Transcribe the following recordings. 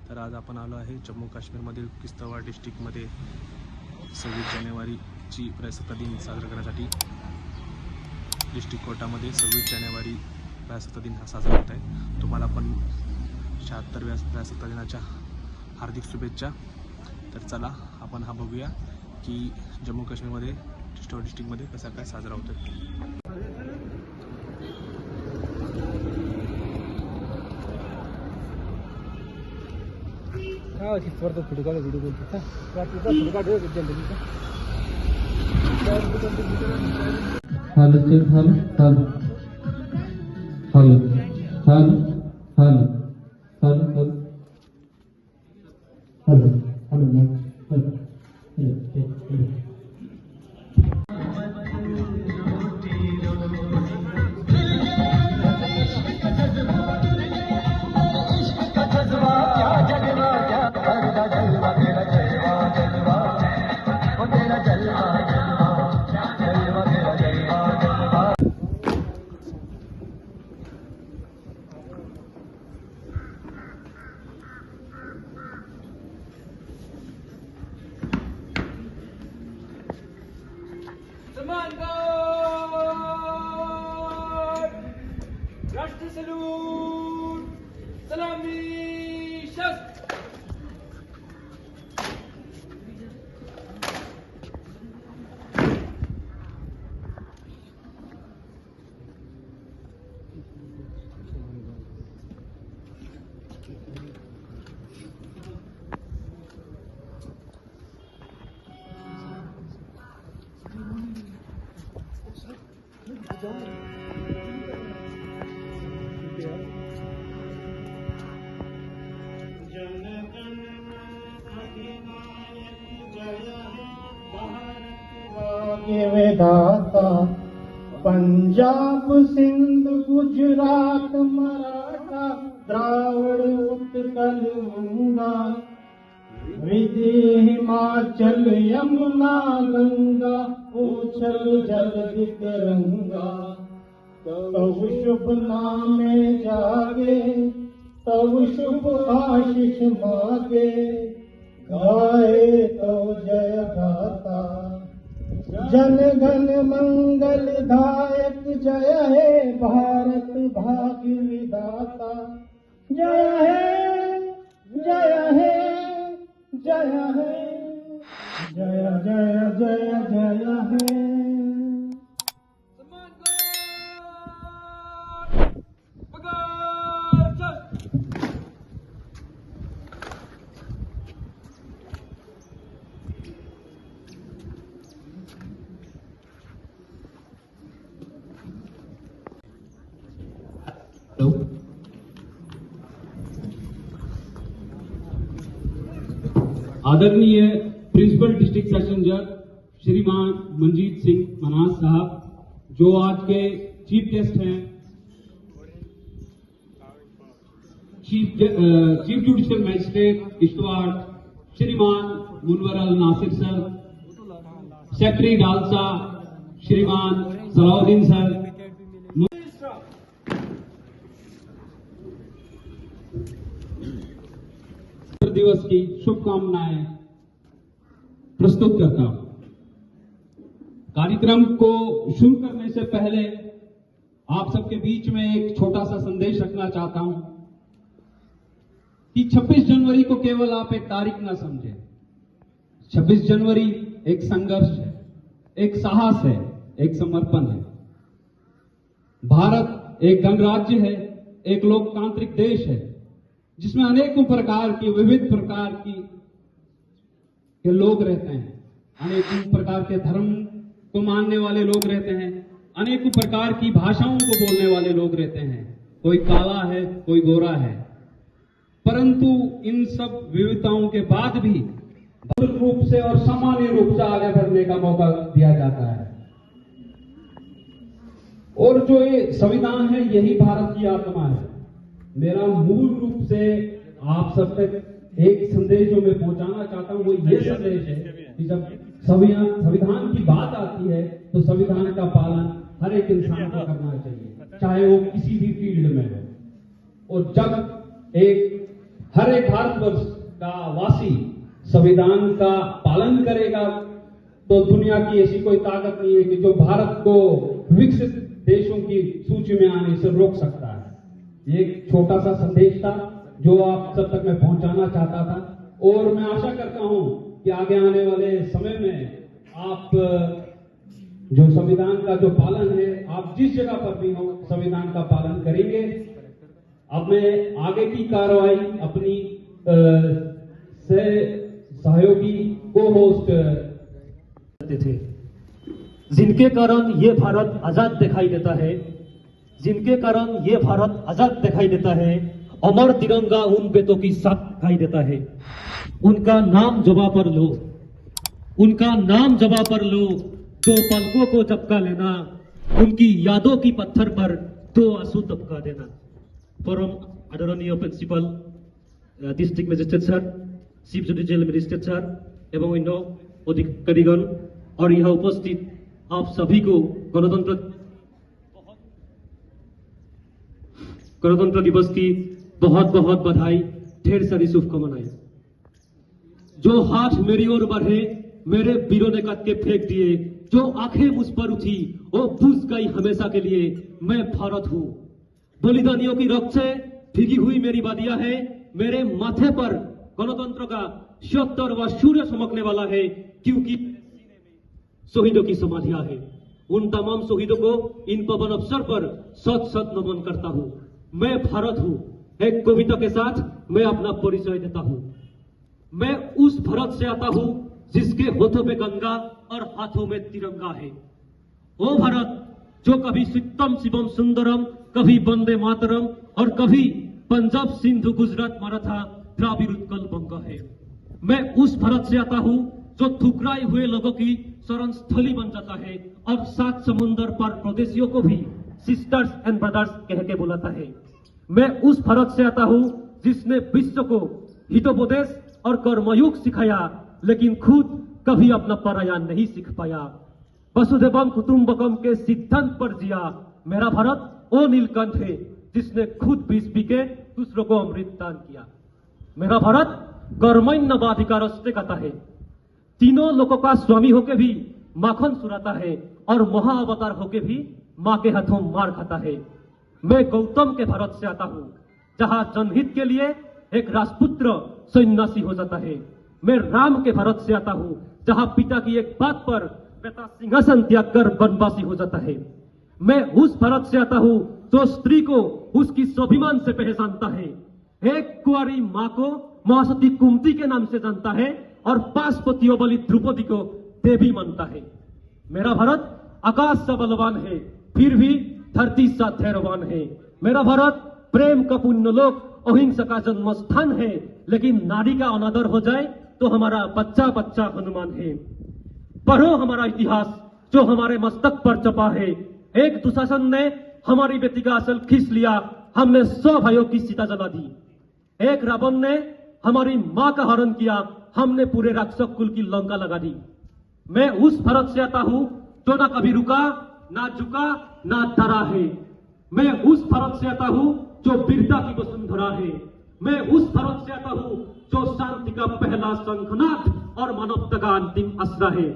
तर आज आपण आलो आहे जम्मू काश्मीरमधील किश्तवाड़ डिस्ट्रिक्टमध्ये 26 जानेवारीची प्रजासत्ताक दिन साजरा करण्यासाठी डिस्ट्रिक्ट कोर्टामध्ये 26 जानेवारी प्रजासत्ताक दिन हा साजरा होत आहे। तुम्हाला पण 76व्या प्रजासत्ताक दिनाच्या हार्दिक शुभेच्छा। तर चला आपण हा बघूया की जम्मू काश्मीरमध्ये किश्तवाड़ डिस्ट्रिक्टमध्ये कसा काय साजरा होतो आहे। फोटो वीडियो बोलते राष्ट्र सलूट सलामी शस्त्र। विधाता पंजाब सिंध गुजरात मराठा द्राविड़ उत्कल गंगा विधि हिमाचल यमुना गंगा उछल जगत तिरंगा। तब शुभ नामे जागे तब शुभ आशीष मागे गाए तो जय गाता जन गण मंगल दायक जय है भारत भाग्य विधाता। जय है जय है जय है जय जय जय जय है। आदरणीय प्रिंसिपल डिस्ट्रिक्ट सेशन जज श्रीमान मंजीत सिंह मनास साहब, जो आज के चीफ गेस्ट हैं, चीफ जुडिशियल मजिस्ट्रेट किश्तवाड़ श्रीमान मुनवर अल नासिर सर, सेक्रेटरी डालसा श्रीमान सलाउद्दीन सर, दिवस की शुभकामनाएं प्रस्तुत करता हूं। कार्यक्रम को शुरू करने से पहले आप सबके बीच में एक छोटा सा संदेश रखना चाहता हूं कि 26 जनवरी को केवल आप एक तारीख ना समझें। 26 जनवरी एक संघर्ष है, एक साहस है, एक समर्पण है। भारत एक गणराज्य है, एक लोकतांत्रिक देश है जिसमें अनेकों प्रकार की विविध प्रकार के लोग रहते हैं, अनेकों प्रकार के धर्म को मानने वाले लोग रहते हैं, अनेकों प्रकार की भाषाओं को बोलने वाले लोग रहते हैं। कोई काला है, कोई गोरा है, परंतु इन सब विविधताओं के बाद भी भव्य रूप से और सामान्य रूप से आगे बढ़ने का मौका दिया जाता है। और जो ये संविधान है, यही भारत की आत्मा है। मेरा मूल रूप से आप सब तक एक संदेश जो मैं पहुंचाना चाहता हूं वो ये संदेश है कि जब संविधान की बात आती है तो संविधान का पालन हर एक इंसान को करना चाहिए, चाहे वो किसी भी फील्ड में हो। और जब एक हर एक भारतवर्ष का वासी संविधान का पालन करेगा तो दुनिया की ऐसी कोई ताकत नहीं है कि जो भारत को विकसित देशों की सूची में आने से रोक सकता है। ये एक छोटा सा संदेश था जो आप सब तक मैं पहुंचाना चाहता था, और मैं आशा करता हूं कि आगे आने वाले समय में आप जो संविधान का जो पालन है, आप जिस जगह पर भी हो संविधान का पालन करेंगे। अब मैं आगे की कार्रवाई अपनी सहयोगी को होस्ट थे, जिनके कारण ये भारत आजाद दिखाई देता है, जिनके कारण ये भारत आजाद दिखाई देता है। अमर तिरंगा उन बेटों की साथ दिखाई देता है। उनका नाम जबा पर लो, उनका नाम जबा पर लो, तो पलकों को झपका लेना, उनकी यादों की पत्थर पर दो आंसू टपका देना। परम आदरणीय principal district magistrate sir, chief judicial magistrate sir एवं अन्य अधिकारीगण और यहाँ उपस्थित आप सभी को गणतंत्र दिवस की बहुत बहुत बधाई, ढेर सारी शुभकामनाएं। जो हाथ मेरी ओर बढ़े मेरे वीरों ने कद के फेंक दिए, जो आंखें मुझ पर उठी वो बुझ गई हमेशा के लिए, मैं भारत हूं। बलिदानियों की रक्त से भीगी हुई मेरी वादियां है, मेरे माथे पर गणतंत्र का 76वां सूर्य चमकने वाला है, क्योंकि शहीदों की समाधियां है। उन तमाम शहीदों को इन पवन अवसर पर सत सत नमन करता हूं। मैं भारत हूं। एक कविता के साथ मैं अपना परिचय देता हूं। मैं उस भारत से आता हूं जिसके होठों पे गंगा और हाथों में तिरंगा है। वो भारत जो कभी सिक्तम शिवम सुंदरम, कभी वंदे मातरम और कभी पंजाब सिंधु गुजरात मराठा द्राविड़ उत्कल बंग है। मैं उस भारत से आता हूं जो ठुकराए हुए लोगों की शरण स्थली बन जाता है और 7 समुंदर पर प्रदेशियों को भी सिस्टर्स एंड ब्रदर्स कह के बुलाता है। मैं उस भारत से आता हूं जिसने विश्व को हितोपदेश और कर्मयोग सिखाया, लेकिन खुद कभी अपना पराया नहीं सीख पाया। वसुधैवम कुटुंबकम के सिद्धांत पर जिया। मेरा भारत वो नीलकंठ है जिसने खुद विष पी के दूसरों को अमृत दान किया। मेरा भारत कर्मण्य वाधिकार से कहता है, तीनों लोगों का स्वामी होके भी माखन सुराता है और महाअवतार होके भी मां के हाथों मार खाता है। मैं गौतम के भारत से आता हूं जहां जनहित के लिए एक राजपुत्र सन्यासी हो जाता है। मैं राम के भारत से आता हूं जहां पिता की एक बात पर बेटा सिंहासन त्याग कर वनवासी हो जाता है। मैं उस भारत से आता हूं जो स्त्री को उसकी स्वाभिमान से पहचानता है, एक कुंवारी मां को महासती कुंती के नाम से जानता है और 5 पतियों वाली द्रौपदी को देवी मानता है। मेरा भारत आकाश सा बलवान है, फिर भी धरती सा धैर्यवान है। मेरा भारत प्रेम का पुण्य लोक, अहिंसा का जन्म स्थान है, लेकिन नारी का अनादर हो जाए तो हमारा बच्चा बच्चा हनुमान है। पढ़ो हमारा इतिहास जो हमारे मस्तक पर छपा है। एक दुशासन ने हमारी बेटी का असल खींच लिया, हमने 100 भाइयों की सीता जला दी। एक रावण ने हमारी मां का हरण किया, हमने पूरे राक्षस कुल की लंका लगा दी। मैं उस भारत से आता हूं जो ना कभी रुका, ना झुका, ना डरा है। मैं उस भारत से आता हूं जो वीरता की वसुंधरा है। मैं उस भारत से आता हूं जो शांति का पहला शंखनाद और मानवता का अंतिम आसरा है।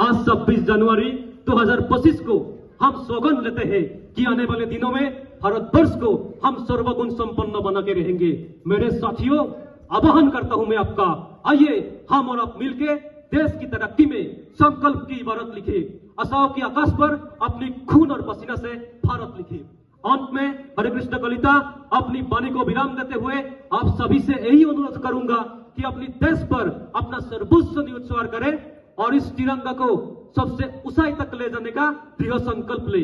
आज 26 जनवरी 2025 को हम सौगंध लेते हैं कि आने वाले दिनों में भारतवर्ष को हम सर्वगुण संपन्न बना के रहेंगे। मेरे साथियों, आह्वान करता हूं मैं आपका, आइए हम और आप मिलके देश की तरक्की में संकल्प की इबारत लिखे, आशाओं के आकाश पर अपनी खून और पसीना से भारत लिखे। अंत में हरे कृष्ण कलिता अपनी वाणी को विराम देते हुए आप सभी से यही अनुरोध करूंगा कि अपनी देश पर अपना सर्वोच्च नियुत्सर्ग करें और इस तिरंगा को सबसे ऊंचाई तक ले जाने का दृढ़ संकल्प ले।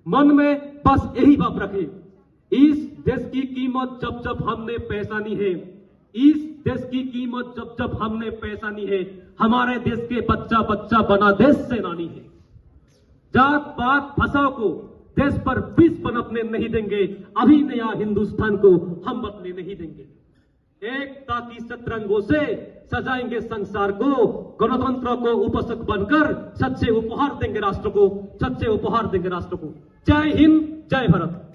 मन में बस यही भाव रखे, इस देश की कीमत जब जब हमने पहचानी है, इस देश की कीमत जब जब हमने पहचानी है, हमारे देश के बच्चा बच्चा बना देश सेनानी है। जात पात भाषाओं को देश पर विष पनपने नहीं देंगे, अभी नया हिंदुस्तान को हम बदलने नहीं देंगे। एकता की शतरंगों से सजाएंगे संसार को, गणतंत्र को उपासक बनकर सच्चे उपहार देंगे राष्ट्र को, सच्चे उपहार देंगे राष्ट्र को। जय हिंद, जय भारत।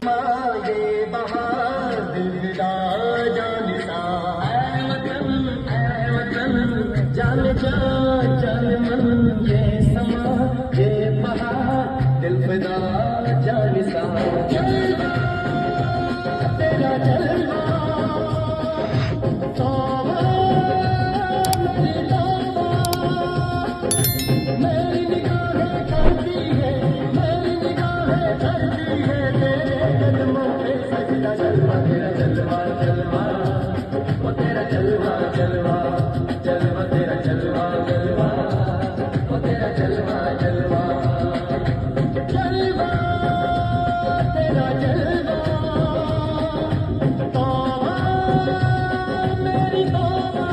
ये बहार दिलदा जानता ऐ वतन जान जा जान मन ये समा ये बहार दिलदा जानता जलवा तेरा जलवा तौबा मेरी तौबा मेरी निगाहें करती है मेरी निगाहें करती है तेरे कदमों पे सजदा जलवा तेरा जलवा जलवा वो तेरा जलवा जलवा जलवा तेरा जलवा जलवा वो तेरा जलवा जलवा जलवा तेरा जलवा तौबा मेरी तौबा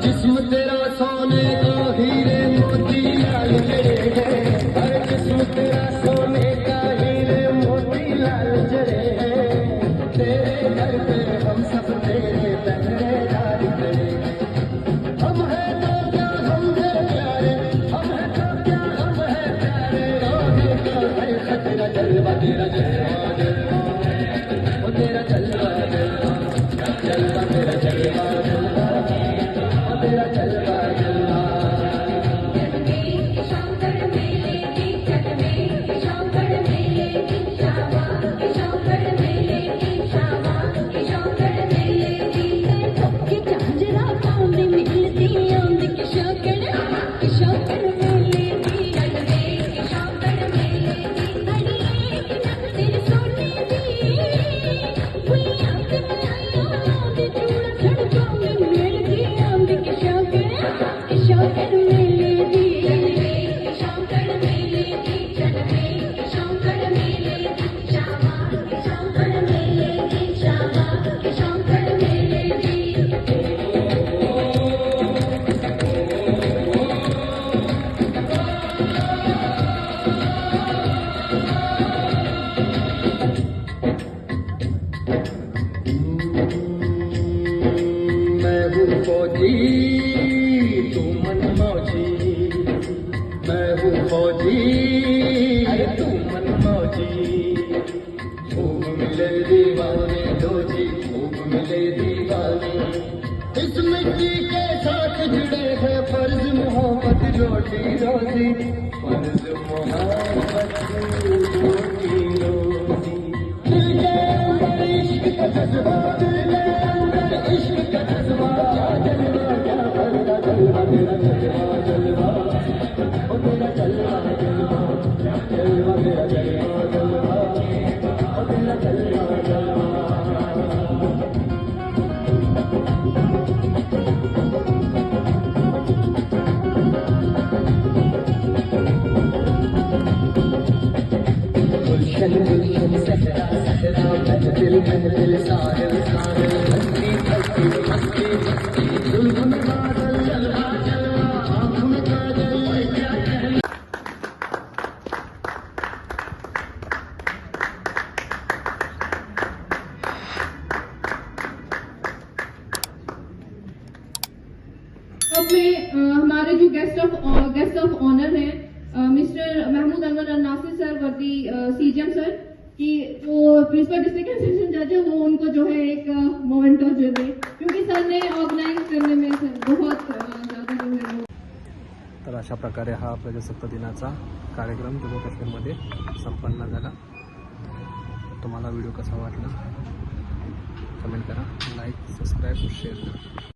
जिस्म तेरा सोने का हीरे मोती लाल जड़े हैं हर जिस्म तेरा सोने का हीरे मोती लाल जड़े हैं तेरे घर पे हम सब तेरे पहरेदार खड़े हैं हम हैं तो क्या हम हैं प्यारे हम हैं तो क्या हम हैं प्यारे रोने का है खतरा जलवा तेरा जलवा जलवा वो तेरा जलवा जलवा जलवा तेरा जलवा जलवा तेरा जलवा जलवा फौजी तू मन मौजी मैं हूँ फौजी अरे तू मन मौजी खूब मिले दीवाने दो जी खूब मिले दीवाने इस मिट्टी के साथ जुड़े हैं फर्ज मोहब्बत रोटी रोजी फर्ज मोहब्बत रोटी रोजी दिल के अंदर इश्क का जज्बा दिल के अंदर इश्क का जज्बा जलवा क्या भरता जलवा तेरा जलवा जलवा ओ तेरा जलवा जलवा जलवा तेरा जलवा जलवा ओ तेरा जलवा जलवा गुलशन गुलशन सहरा सहरा महफिल साहिल साहिल हंसी हंसी हंसी हंसी दुल्हन बादल जलवा जलवा आँख में काजल क्या कहना अब में हमारे जो गेस्ट ऑफ ऑनर हैं मिस्टर महमूद अनवर नासिर सर वर्दी सीजीएम सर की जो प्रिंसिपल डिस्ट्रिक्ट एजुकेशन जज है वो उनको जो है एक मोमेंटो जो है क्योंकि सर ने ऑर्गेनाइज करने में बहुत ज़्यादा जो है तर अशा प्रकारे हा प्रजासत्ताक दिनाचा कार्यक्रम जम्मू काश्मीरमध्ये संपन्न झाला. तुम्हाला व्हिडिओ कसा वाटला कमेंट करा, लाईक सबस्क्राईब शेअर करा.